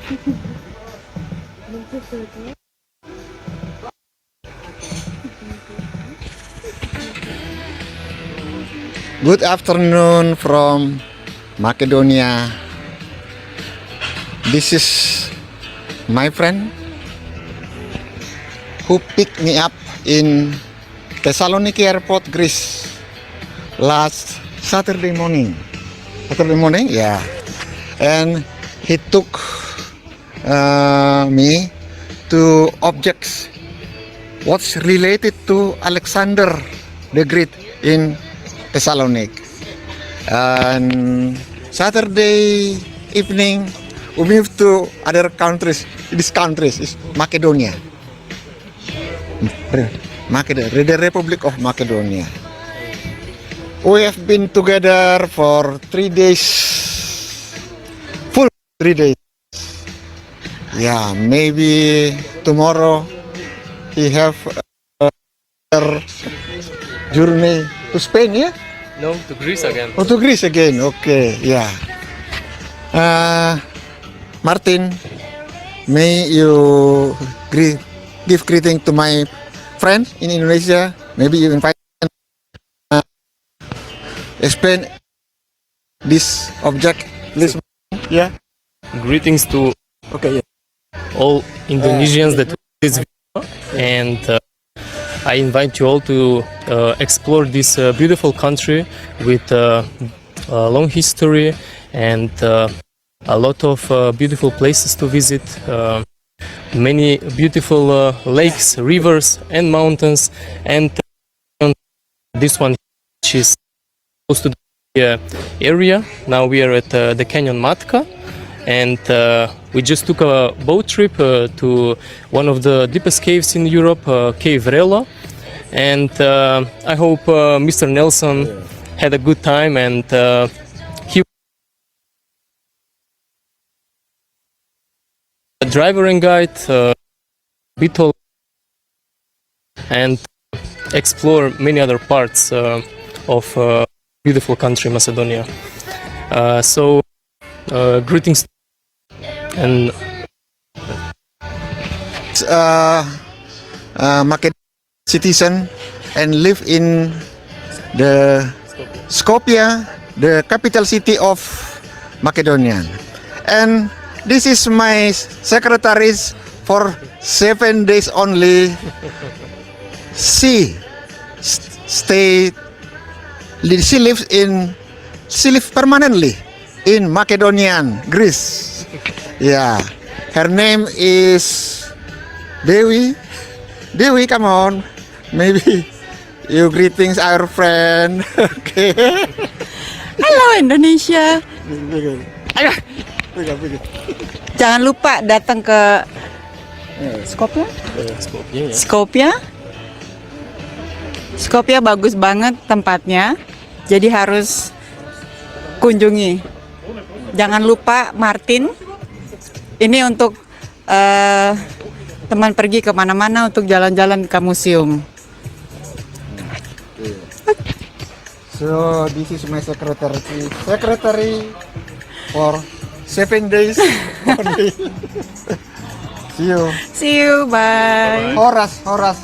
Good afternoon from Macedonia. This is my friend who picked me up in Thessaloniki Airport, Greece last Saturday morning. Yeah. And he took me to objects what's related to Alexander the Great in Thessaloniki. And Saturday evening we moved to other countries. This country is Macedonia. The Republic of Macedonia. We have been together for 3 days, full 3 days. Yeah, maybe tomorrow he have a journey to Spain, yeah? No, to Greece again. Oh, to Greece again. Okay, yeah. Martin, may you give greeting to my friend in Indonesia. Maybe you invite explain this object, please. Yeah. Greetings to Okay. Yeah. all Indonesians that watch this video, and I invite you all to explore this beautiful country with a long history and a lot of beautiful places to visit. Many beautiful lakes, rivers, and mountains, and this one, which is close to the area. Now we are at the Canyon Matka, and we just took a boat trip to one of the deepest caves in Europe, Cave Relo. And I hope Mr. Nelson had a good time, and he a driver and guide, Beetle, and explore many other parts of beautiful country Macedonia. So greetings and Macedonia citizen and live in the Skopje, the capital city of Macedonia. And this is my secretary for 7 days only. She lives permanently in Macedonian, Greece. Yeah, her name is Dewi. Dewi, come on. Maybe you greetings our friend. Okay. Halo Indonesia. Ayo. Jangan lupa datang ke Skopje. Skopje. Skopje bagus banget tempatnya. Jadi harus kunjungi. Jangan lupa Martin. Ini untuk teman pergi kemana-mana untuk jalan-jalan ke museum. So this is my secretary for 7 days only. See you, bye. Horas. Horas.